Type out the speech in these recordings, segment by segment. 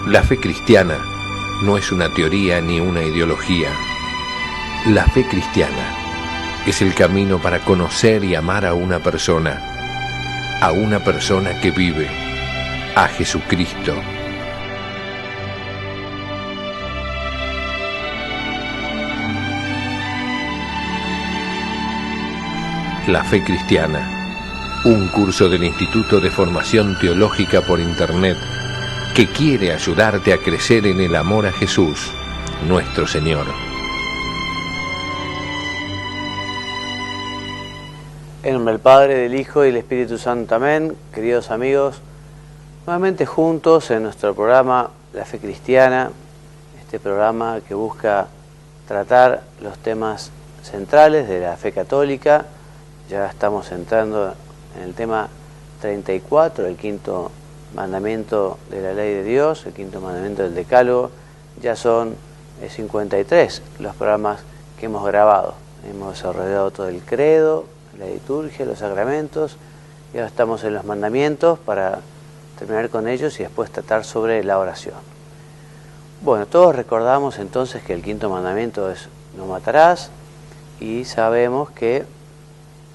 La fe cristiana no es una teoría ni una ideología. La fe cristiana es el camino para conocer y amar a una persona que vive, a Jesucristo. La fe cristiana, un curso del Instituto de Formación Teológica por Internet que quiere ayudarte a crecer en el amor a Jesús, nuestro Señor. En nombre del Padre, del Hijo y del Espíritu Santo. Amén. Queridos amigos, nuevamente juntos en nuestro programa La Fe Cristiana, este programa que busca tratar los temas centrales de la fe católica. Ya estamos entrando en el tema 34, el quinto mandamiento de la ley de Dios, el quinto mandamiento del Decálogo. Ya son 53 los programas que hemos grabado. Hemos desarrollado todo el credo, la liturgia, los sacramentos, y ahora estamos en los mandamientos para terminar con ellos y después tratar sobre la oración. Bueno, todos recordamos entonces que el quinto mandamiento es no matarás, y sabemos que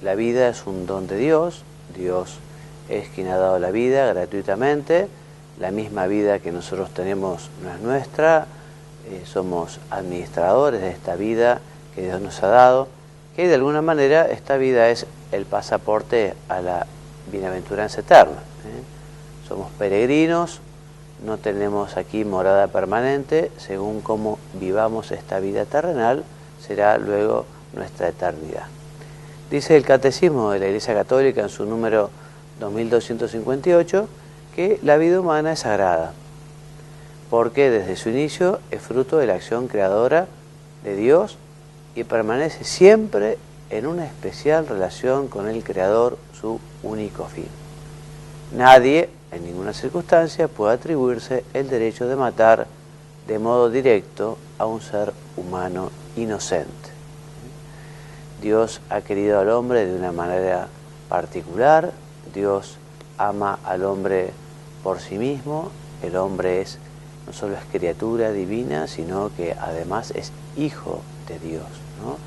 la vida es un don de Dios. Dios es quien ha dado la vida gratuitamente. La misma vida que nosotros tenemos no es nuestra, somos administradores de esta vida que Dios nos ha dado, que de alguna manera esta vida es el pasaporte a la bienaventuranza eterna. Somos peregrinos, no tenemos aquí morada permanente. Según cómo vivamos esta vida terrenal, será luego nuestra eternidad. Dice el Catecismo de la Iglesia Católica en su número 2258 que la vida humana es sagrada, porque desde su inicio es fruto de la acción creadora de Dios y permanece siempre en una especial relación con el Creador, su único fin. Nadie, en ninguna circunstancia, puede atribuirse el derecho de matar de modo directo a un ser humano inocente. Dios ha querido al hombre de una manera particular. Dios ama al hombre por sí mismo. El hombre no solo es criatura divina, sino que además es hijo de Dios, ¿no?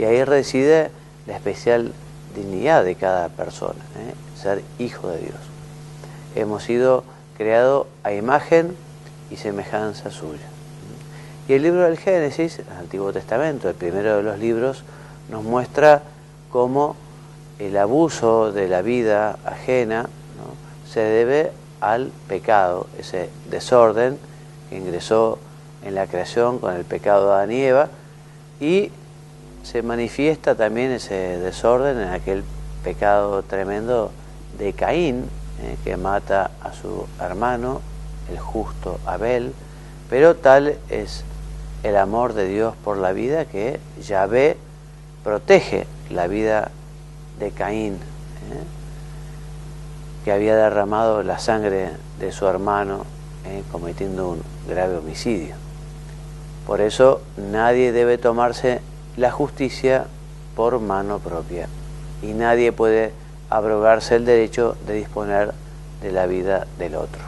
Y ahí reside la especial dignidad de cada persona, ser hijo de Dios. Hemos sido creados a imagen y semejanza suya. Y el libro del Génesis, el Antiguo Testamento, el primero de los libros, nos muestra cómo el abuso de la vida ajena, ¿no?, se debe al pecado, ese desorden que ingresó en la creación con el pecado de Adán y Eva, y se manifiesta también ese desorden en aquel pecado tremendo de Caín, que mata a su hermano, el justo Abel. Pero tal es el amor de Dios por la vida que Yahvé protege la vida de Caín, que había derramado la sangre de su hermano, cometiendo un grave homicidio. Por eso nadie debe tomarse la justicia por mano propia, y nadie puede abrogarse el derecho de disponer de la vida del otro.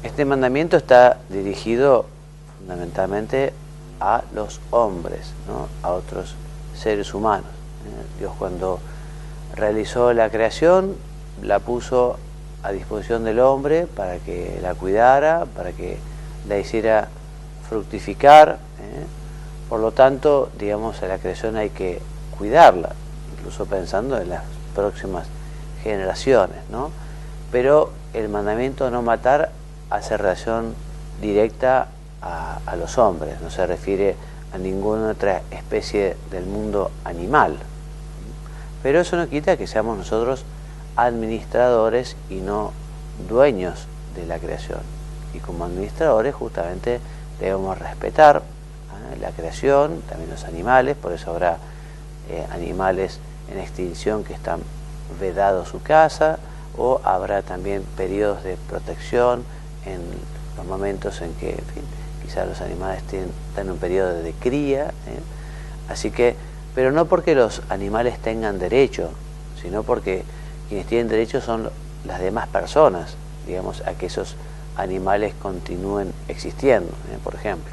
Este mandamiento está dirigido fundamentalmente a los hombres, ¿no?, a otros seres humanos. Dios, cuando realizó la creación, la puso a disposición del hombre para que la cuidara, para que la hiciera fructificar. Por lo tanto, digamos, a la creación hay que cuidarla, incluso pensando en las próximas generaciones, ¿no? Pero el mandamiento de no matar hace relación directa a los hombres, no se refiere a ninguna otra especie del mundo animal. Pero eso no quita que seamos nosotros administradores y no dueños de la creación. Y como administradores justamente debemos respetar la creación, también los animales. Por eso habrá animales en extinción que están vedados su caza, o habrá también periodos de protección en los momentos en que, en fin, quizás los animales están en un periodo de cría. Así que, pero no porque los animales tengan derecho, sino porque quienes tienen derecho son las demás personas, digamos, a que esos animales continúen existiendo, por ejemplo.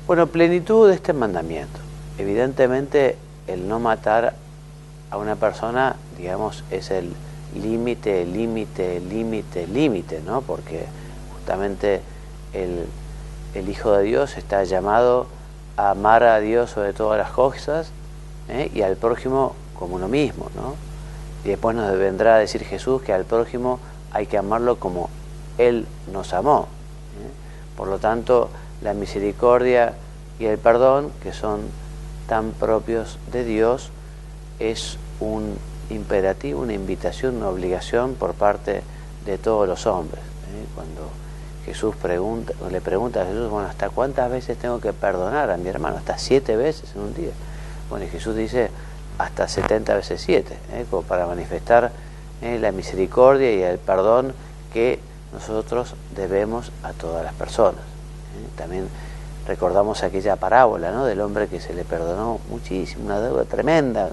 Bueno, plenitud de este mandamiento. Evidentemente, el no matar a una persona, digamos, es el límite, ¿no? Porque justamente el Hijo de Dios está llamado a amar a Dios sobre todas las cosas, y al prójimo como uno mismo, ¿no? Y después nos vendrá a decir Jesús que al prójimo hay que amarlo como Él nos amó. Por lo tanto, la misericordia y el perdón, que son tan propios de Dios, es un imperativo, una invitación, una obligación por parte de todos los hombres. Cuando Jesús le pregunta a Jesús, bueno, ¿hasta cuántas veces tengo que perdonar a mi hermano? ¿Hasta 7 veces en un día? Bueno, y Jesús dice, hasta 70 veces 7, como para manifestar la misericordia y el perdón que nosotros debemos a todas las personas. También recordamos aquella parábola, ¿no?, del hombre que se le perdonó muchísimo, una deuda tremenda.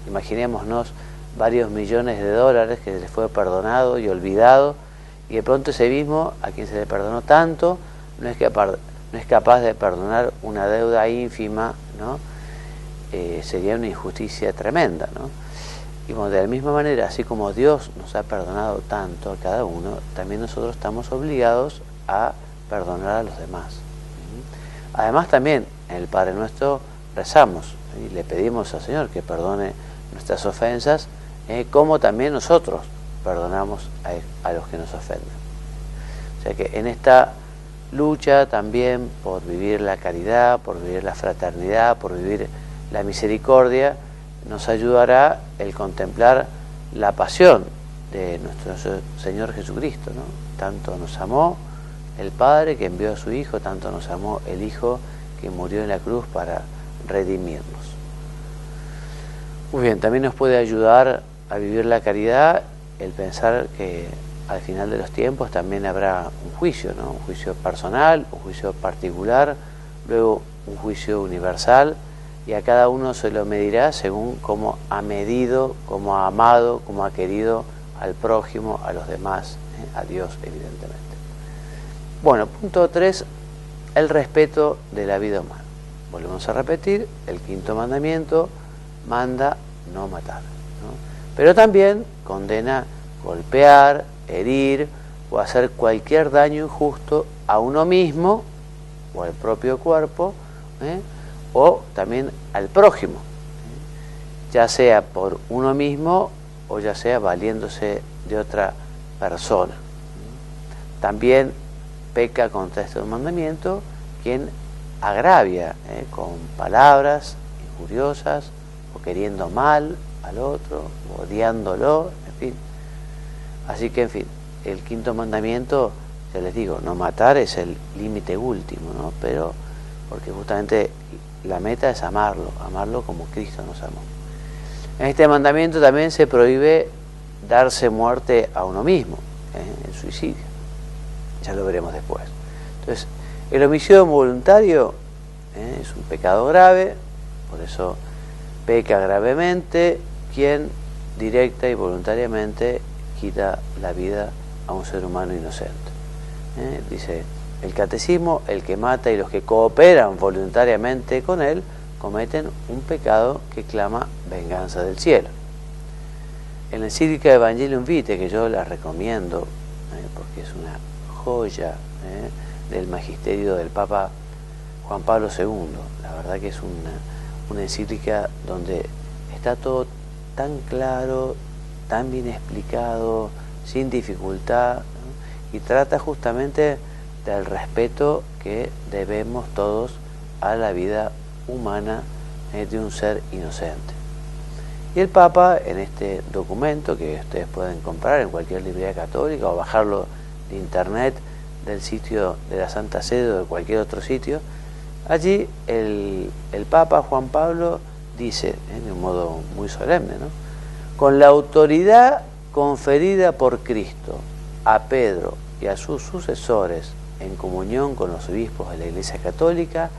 Imaginémonos varios millones de dólares que se le fue perdonado y olvidado, y de pronto ese mismo, a quien se le perdonó tanto, no es capaz de perdonar una deuda ínfima, ¿no? Sería una injusticia tremenda, ¿no? Y bueno, de la misma manera, así como Dios nos ha perdonado tanto a cada uno, también nosotros estamos obligados a perdonar a los demás. Además, también en el Padre Nuestro rezamos y le pedimos al Señor que perdone nuestras ofensas, como también nosotros perdonamos a los que nos ofenden. O sea que en esta lucha también por vivir la caridad, por vivir la fraternidad, por vivir la misericordia, nos ayudará el contemplar la pasión de nuestro Señor Jesucristo, ¿no? Tanto nos amó el Padre que envió a su Hijo, tanto nos amó el Hijo que murió en la cruz para redimirnos. Muy bien, también nos puede ayudar a vivir la caridad el pensar que al final de los tiempos también habrá un juicio, ¿no? Un juicio personal, un juicio particular, luego un juicio universal, y a cada uno se lo medirá según cómo ha medido, cómo ha amado, cómo ha querido al prójimo, a los demás, a Dios evidentemente. Bueno, punto 3, el respeto de la vida humana. Volvemos a repetir, el 5.º mandamiento manda no matar, ¿no? Pero también condena golpear, herir o hacer cualquier daño injusto a uno mismo o al propio cuerpo, o también al prójimo, ya sea por uno mismo o ya sea valiéndose de otra persona. También peca contra este mandamiento quien agravia con palabras injuriosas o queriendo mal al otro, o odiándolo, en fin. Así que, en fin, el 5.º mandamiento, ya les digo, no matar es el límite último, ¿no? Pero porque justamente la meta es amarlo como Cristo nos amó. En este mandamiento también se prohíbe darse muerte a uno mismo, el suicidio. Ya lo veremos después. Entonces, el homicidio voluntario es un pecado grave, por eso peca gravemente quien directa y voluntariamente quita la vida a un ser humano inocente. Dice el catecismo, el que mata y los que cooperan voluntariamente con él cometen un pecado que clama venganza del cielo. En la encíclica Evangelium Vitae, que yo la recomiendo, porque es una joya del magisterio del Papa Juan Pablo II, la verdad que es una encíclica donde está todo tan claro, tan bien explicado, sin dificultad, ¿no? Y trata justamente del respeto que debemos todos a la vida humana de un ser inocente. Y el Papa, en este documento que ustedes pueden comprar en cualquier librería católica o bajarlo de internet del sitio de la Santa Sede o de cualquier otro sitio, allí el Papa Juan Pablo dice, de un modo muy solemne, ¿no?: con la autoridad conferida por Cristo a Pedro y a sus sucesores en comunión con los obispos de la Iglesia Católica,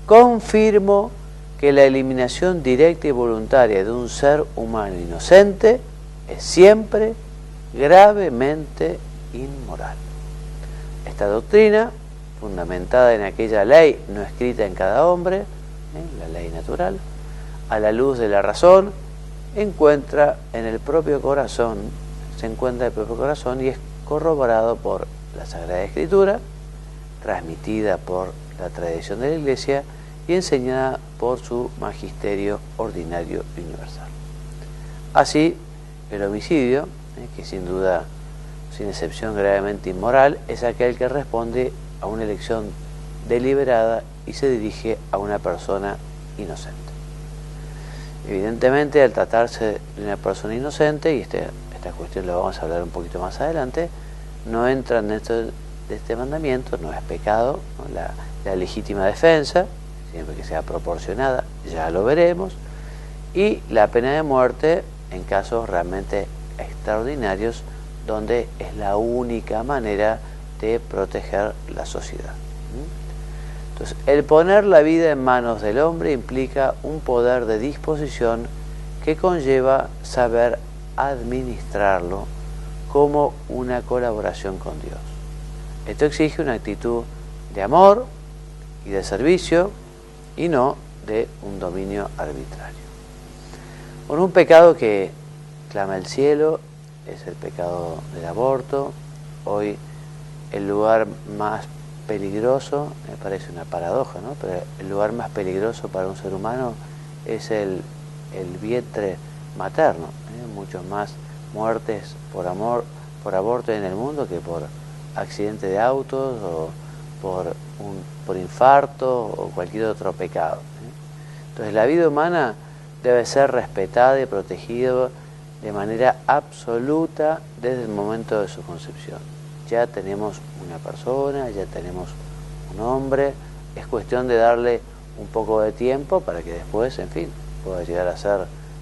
confirmo que la eliminación directa y voluntaria de un ser humano inocente es siempre gravemente inmoral. esta doctrina, fundamentada en aquella ley no escrita en cada hombre, la ley natural, a la luz de la razón, se encuentra en el propio corazón y es corroborado por la Sagrada Escritura, transmitida por la tradición de la Iglesia y enseñada por su magisterio ordinario y universal. Así, el homicidio, que sin duda, sin excepción gravemente inmoral, es aquel que responde a una elección deliberada y se dirige a una persona inocente. Evidentemente, al tratarse de una persona inocente, y esta cuestión la vamos a hablar un poquito más adelante, no entra dentro de este mandamiento, no es pecado, ¿no? La legítima defensa, siempre que sea proporcionada, ya lo veremos, y la pena de muerte en casos realmente extraordinarios, donde es la única manera de proteger la sociedad. Entonces, el poner la vida en manos del hombre implica un poder de disposición que conlleva saber administrarlo como una colaboración con Dios. Esto exige una actitud de amor y de servicio y no de un dominio arbitrario. Con un pecado que clama el cielo es el pecado del aborto. Hoy el lugar más peligroso, me parece una paradoja, ¿no? Pero el lugar más peligroso para un ser humano es el vientre materno. Muchos más muertes por aborto en el mundo que por accidente de autos o por infarto o cualquier otro pecado. Entonces la vida humana debe ser respetada y protegida de manera absoluta desde el momento de su concepción. Ya tenemos una persona, ya tenemos un hombre, es cuestión de darle un poco de tiempo para que después, en fin, pueda llegar a ser,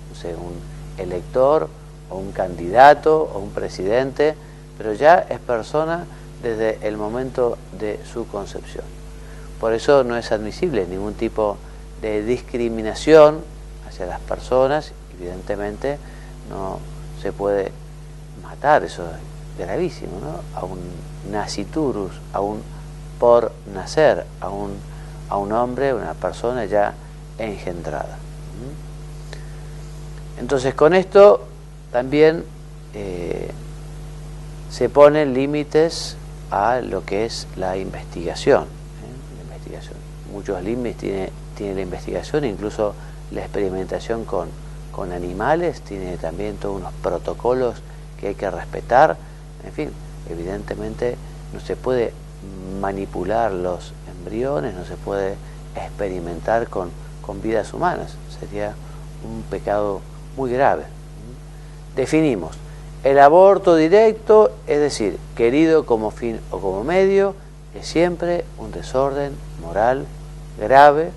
no sé, un elector o un candidato o un presidente, pero ya es persona desde el momento de su concepción. Por eso no es admisible ningún tipo de discriminación hacia las personas. Evidentemente no se puede matar, eso es gravísimo, ¿no? A un nasciturus, a un por nacer, a un hombre, una persona ya engendrada. Entonces con esto también se ponen límites a lo que es la investigación. Muchos límites tiene la investigación, incluso la experimentación con animales, tiene también todos unos protocolos que hay que respetar. En fin, evidentemente no se puede manipular los embriones, no se puede experimentar con vidas humanas, sería un pecado muy grave. Definimos el aborto directo, es decir, querido como fin o como medio, es siempre un desorden moral grave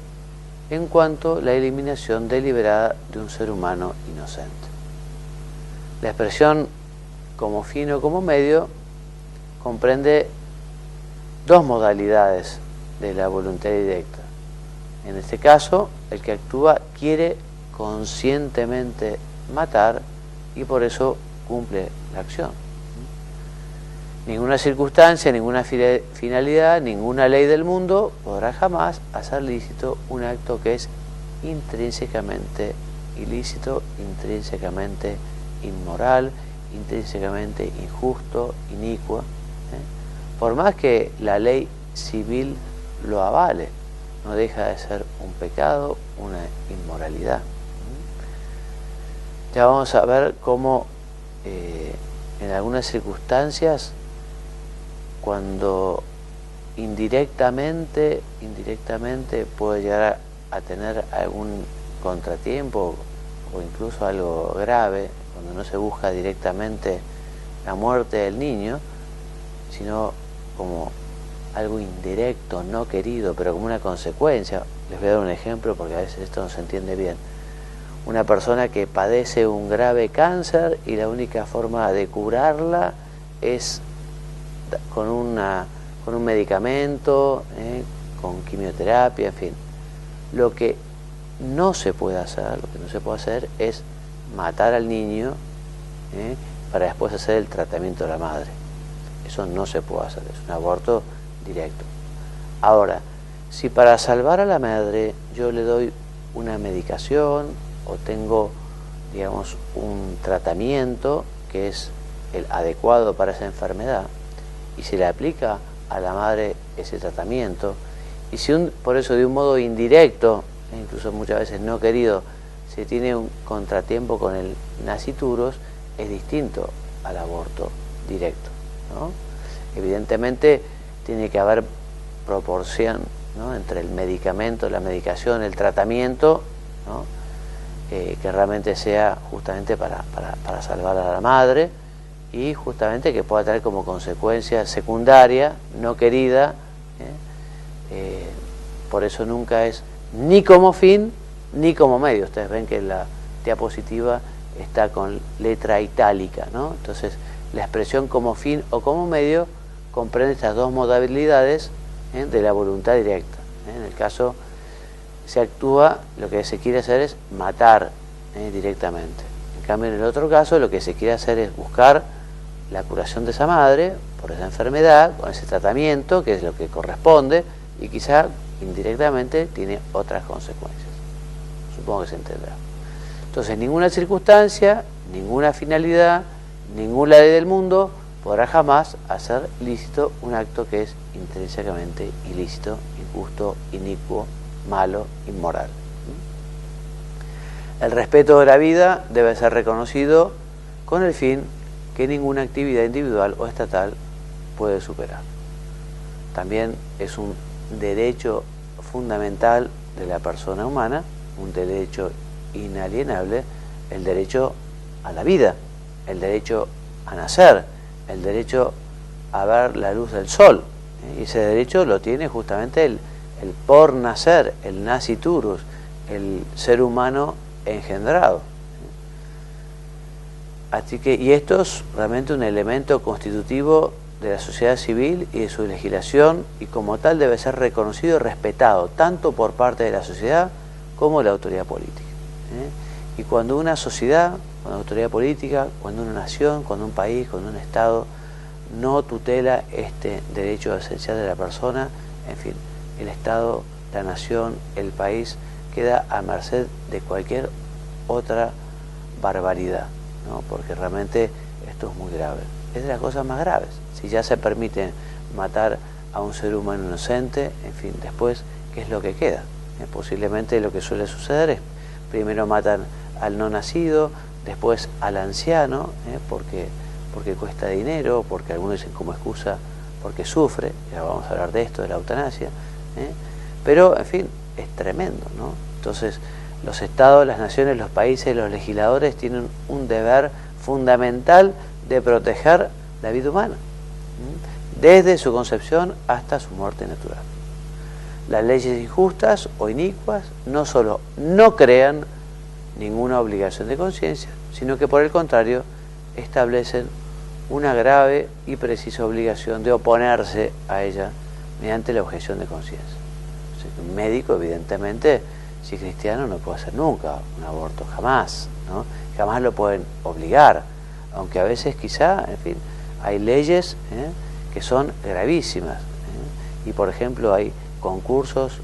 en cuanto a la eliminación deliberada de un ser humano inocente. La expresión como fin o como medio comprende dos modalidades de la voluntad directa. En este caso, el que actúa quiere conscientemente matar y por eso cumple la acción. Ninguna circunstancia, ninguna finalidad, ninguna ley del mundo podrá jamás hacer lícito un acto que es intrínsecamente ilícito, intrínsecamente inmoral, intrínsecamente injusto, inicuo, por más que la ley civil lo avale, no deja de ser un pecado, una inmoralidad. Ya vamos a ver cómo en algunas circunstancias, cuando indirectamente puede llegar a tener algún contratiempo o incluso algo grave, cuando no se busca directamente la muerte del niño, sino como algo indirecto, no querido, pero como una consecuencia. Les voy a dar un ejemplo porque a veces esto no se entiende bien. Una persona que padece un grave cáncer y la única forma de curarla es con un medicamento, con quimioterapia, en fin. Lo que no se puede hacer es matar al niño para después hacer el tratamiento de la madre. Eso no se puede hacer, es un aborto directo. Ahora, si para salvar a la madre yo le doy una medicación o tengo, digamos, un tratamiento que es el adecuado para esa enfermedad y se le aplica a la madre ese tratamiento, y si por eso de un modo indirecto, incluso muchas veces no querido, se tiene un contratiempo con el nasciturus, es distinto al aborto directo, ¿no? Evidentemente tiene que haber proporción, ¿no?, entre el medicamento, la medicación, el tratamiento, ¿no?, que realmente sea justamente para salvar a la madre, y justamente que pueda tener como consecuencia secundaria, no querida, por eso nunca es ni como fin ni como medio. Ustedes ven que la diapositiva está con letra itálica, ¿no? Entonces la expresión como fin o como medio comprende estas dos modalidades de la voluntad directa. En el caso se actúa, lo que se quiere hacer es matar directamente. En cambio, en el otro caso lo que se quiere hacer es buscar la curación de esa madre por esa enfermedad, con ese tratamiento, que es lo que corresponde, y quizá indirectamente tiene otras consecuencias. Supongo que se entenderá. Entonces, ninguna circunstancia, ninguna finalidad, ninguna ley del mundo podrá jamás hacer lícito un acto que es intrínsecamente ilícito, injusto, inicuo, malo, inmoral. El respeto de la vida debe ser reconocido con el fin que ninguna actividad individual o estatal puede superar. También es un derecho fundamental de la persona humana, un derecho inalienable, el derecho a la vida, el derecho a nacer, el derecho a ver la luz del sol. Y ese derecho lo tiene justamente el por nacer, el nasciturus, el ser humano engendrado. Así que, y esto es realmente un elemento constitutivo de la sociedad civil y de su legislación, y como tal debe ser reconocido y respetado tanto por parte de la sociedad como de la autoridad política. Y cuando una sociedad, cuando una autoridad política, cuando una nación, cuando un país, cuando un Estado no tutela este derecho esencial de la persona, en fin, el Estado, la nación, el país queda a merced de cualquier otra barbaridad, ¿no? Porque realmente esto es muy grave. Es de las cosas más graves. Si ya se permite matar a un ser humano inocente, en fin, después, ¿qué es lo que queda? Posiblemente lo que suele suceder es, primero matan al no nacido, después al anciano, porque cuesta dinero, porque algunos dicen como excusa, porque sufre, ya vamos a hablar de esto, de la eutanasia, pero, en fin, es tremendo, ¿no? Entonces, los estados, las naciones, los países, los legisladores tienen un deber fundamental de proteger la vida humana, desde su concepción hasta su muerte natural. Las leyes injustas o inicuas no solo no crean ninguna obligación de conciencia, sino que por el contrario establecen una grave y precisa obligación de oponerse a ella mediante la objeción de conciencia. O sea, un médico, evidentemente, si es cristiano, no puede hacer nunca un aborto, jamás, ¿no? Jamás lo pueden obligar, aunque a veces quizá, en fin, hay leyes que son gravísimas, y por ejemplo hay concursos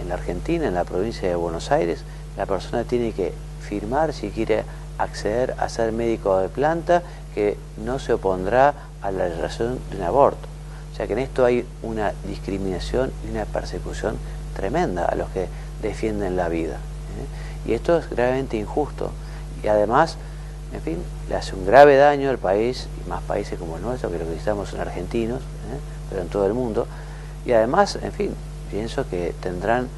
en la Argentina, en la provincia de Buenos Aires, la persona tiene que firmar si quiere acceder a ser médico de planta que no se opondrá a la realización de un aborto. O sea que en esto hay una discriminación y una persecución tremenda a los que defienden la vida. Y esto es gravemente injusto. Y además, en fin, le hace un grave daño al país, y más países como el nuestro, que lo que necesitamos son argentinos, pero en todo el mundo. Y además, en fin, pienso que tendrán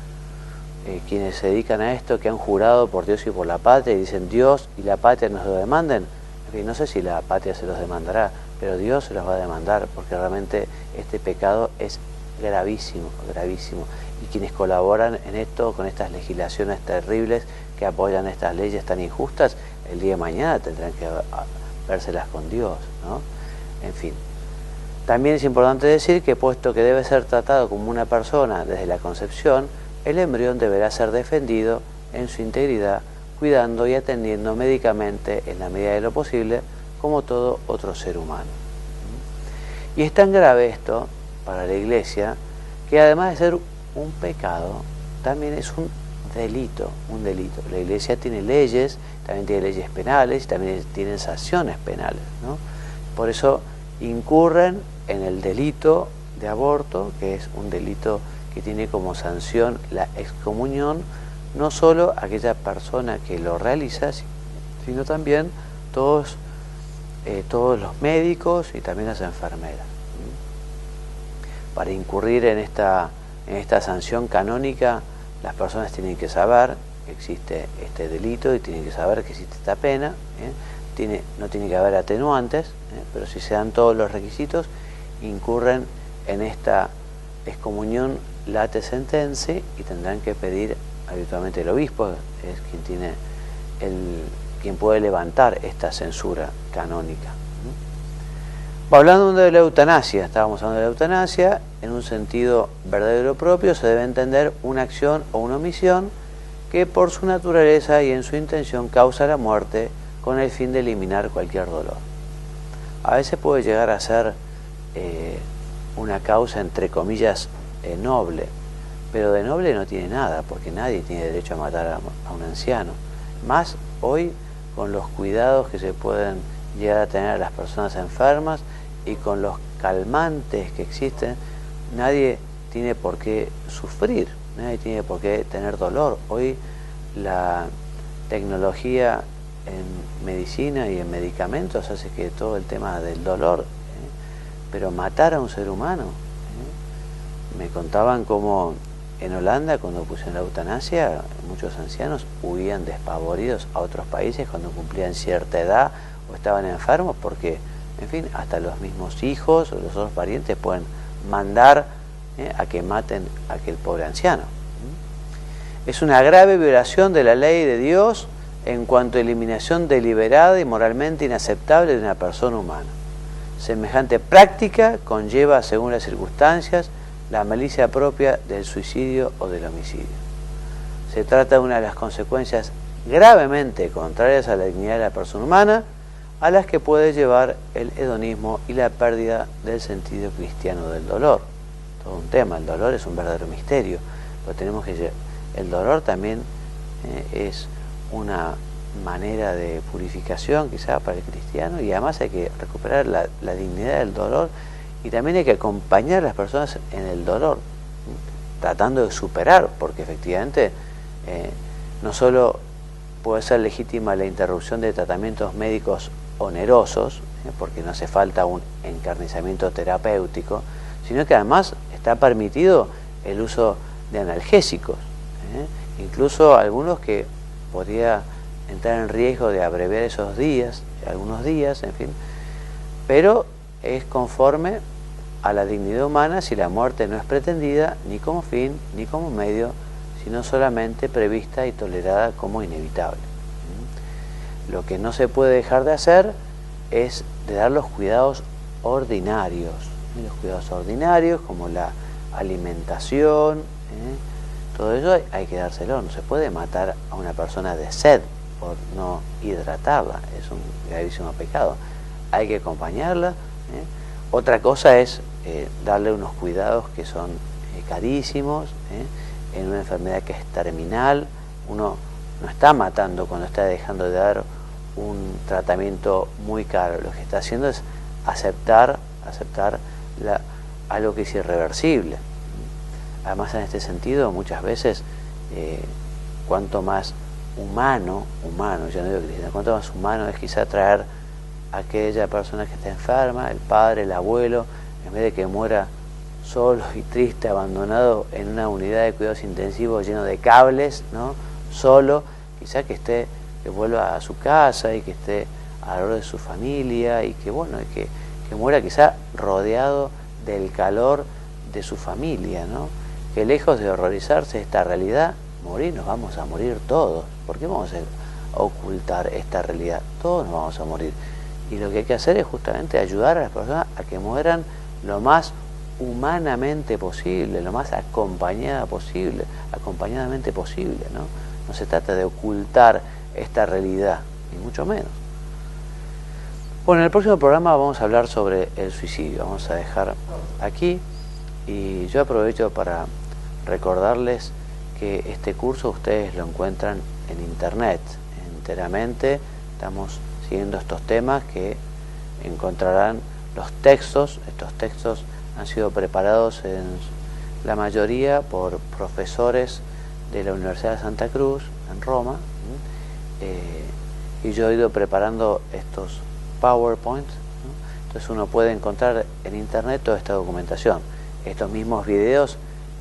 quienes se dedican a esto, que han jurado por Dios y por la patria, y dicen Dios y la patria nos lo demanden. En fin, no sé si la patria se los demandará, pero Dios se los va a demandar, porque realmente este pecado es gravísimo, gravísimo. Y quienes colaboran en esto, con estas legislaciones terribles que apoyan estas leyes tan injustas, el día de mañana tendrán que vérselas con Dios, ¿no? En fin. También es importante decir que, puesto que debe ser tratado como una persona desde la concepción, el embrión deberá ser defendido en su integridad, cuidando y atendiendo médicamente, en la medida de lo posible, como todo otro ser humano. Y es tan grave esto para la Iglesia que además de ser un pecado, también es un delito, un delito. La Iglesia tiene leyes, también tiene leyes penales, también tiene sanciones penales, ¿no? Por eso incurren en el delito de aborto, que es un delito que tiene como sanción la excomunión, no solo aquella persona que lo realiza, sino también todos los médicos y también las enfermeras. Para incurrir en esta sanción canónica, las personas tienen que saber que existe este delito y tienen que saber que existe esta pena. No tiene que haber atenuantes, pero si se dan todos los requisitos, incurren en esta excomunión late sentenze y tendrán que pedir habitualmente el obispo, es quien puede levantar esta censura canónica. Hablando de la eutanasia, estábamos hablando de la eutanasia, en un sentido verdadero propio se debe entender una acción o una omisión que por su naturaleza y en su intención causa la muerte con el fin de eliminar cualquier dolor. A veces puede llegar a ser una causa entre comillas noble, pero de noble no tiene nada, porque nadie tiene derecho a matar a un anciano. Más hoy con los cuidados que se pueden llegar a tener a las personas enfermas y con los calmantes que existen, nadie tiene por qué sufrir, nadie tiene por qué tener dolor. Hoy la tecnología en medicina y en medicamentos hace que todo el tema del dolor, pero matar a un ser humano, me contaban cómo en Holanda, cuando pusieron la eutanasia, muchos ancianos huían despavoridos a otros países cuando cumplían cierta edad o estaban enfermos, porque, en fin, hasta los mismos hijos o los otros parientes pueden mandar a que maten a aquel pobre anciano. Es una grave violación de la ley de Dios en cuanto a eliminación deliberada y moralmente inaceptable de una persona humana. Semejante práctica conlleva, según las circunstancias, la malicia propia del suicidio o del homicidio. Se trata de una de las consecuencias gravemente contrarias a la dignidad de la persona humana, a las que puede llevar el hedonismo y la pérdida del sentido cristiano del dolor. Todo un tema, el dolor es un verdadero misterio, pero tenemos que el dolor también es una manera de purificación quizá para el cristiano, y además hay que recuperar la dignidad del dolor, y también hay que acompañar a las personas en el dolor, tratando de superar, porque efectivamente no solo puede ser legítima la interrupción de tratamientos médicos onerosos, porque no hace falta un encarnizamiento terapéutico, sino que además está permitido el uso de analgésicos, incluso algunos que podría entrar en riesgo de abreviar esos días, algunos días, en fin, pero es conforme a la dignidad humana si la muerte no es pretendida ni como fin ni como medio, sino solamente prevista y tolerada como inevitable. Lo que no se puede dejar de hacer es de dar los cuidados ordinarios, los cuidados ordinarios como la alimentación, todo eso hay que dárselo. No se puede matar a una persona de sed por no hidratarla, es un gravísimo pecado. Hay que acompañarla. Otra cosa es darle unos cuidados que son carísimos, en una enfermedad que es terminal. Uno no está matando cuando está dejando de dar un tratamiento muy caro. Lo que está haciendo es aceptar algo que es irreversible. Además, en este sentido, muchas veces, cuanto más humano, yo no digo cristiano, cuanto más humano es quizá traer a aquella persona que está enferma, el padre, el abuelo, en vez de que muera solo y triste, abandonado en una unidad de cuidados intensivos lleno de cables, ¿no? Solo, quizá que vuelva a su casa y que esté alrededor de su familia, y que bueno, que muera quizá rodeado del calor de su familia, ¿no? Que lejos de horrorizarse de esta realidad, nos vamos a morir todos. ¿Por qué vamos a ocultar esta realidad? Todos nos vamos a morir. Y lo que hay que hacer es justamente ayudar a las personas a que mueran lo más humanamente posible, lo más acompañadamente posible, ¿no? No se trata de ocultar esta realidad, ni mucho menos. Bueno, en el próximo programa vamos a hablar sobre el suicidio. Vamos a dejar aquí y yo aprovecho para recordarles que este curso ustedes lo encuentran en internet enteramente. Estamos siguiendo estos temas que encontrarán los textos. Estos textos han sido preparados en la mayoría por profesores de la Universidad de Santa Cruz en Roma, y yo he ido preparando estos PowerPoints, ¿no? Entonces uno puede encontrar en internet toda esta documentación. Estos mismos videos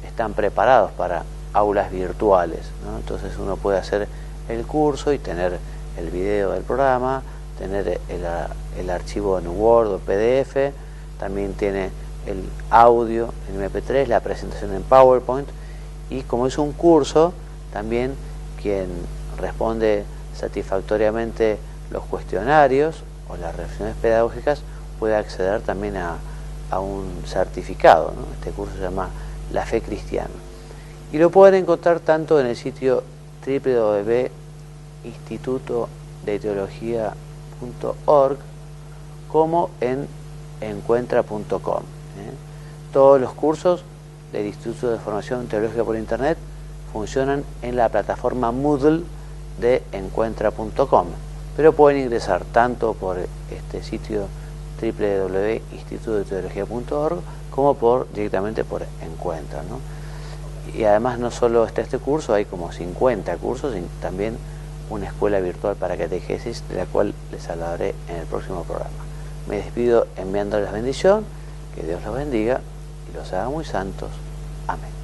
están preparados para aulas virtuales, ¿no? Entonces uno puede hacer el curso y tener el video del programa, tener el archivo en Word o PDF, también tiene el audio en MP3, la presentación en PowerPoint, y como es un curso, también quien responde satisfactoriamente los cuestionarios o las reflexiones pedagógicas puede acceder también a un certificado, ¿no? Este curso se llama La Fe Cristiana. Y lo pueden encontrar tanto en el sitio www.institutodeteología.org como en encuentra.com. Todos los cursos del Instituto de Formación Teológica por Internet funcionan en la plataforma Moodle de encuentra.com, pero pueden ingresar tanto por este sitio www.institutodeteología.org como directamente por Encuentra, ¿no? Y además no solo está este curso, hay como 50 cursos y también una escuela virtual para catequesis, de la cual les hablaré en el próximo programa. Me despido enviándoles bendición, que Dios los bendiga y los haga muy santos. Amén.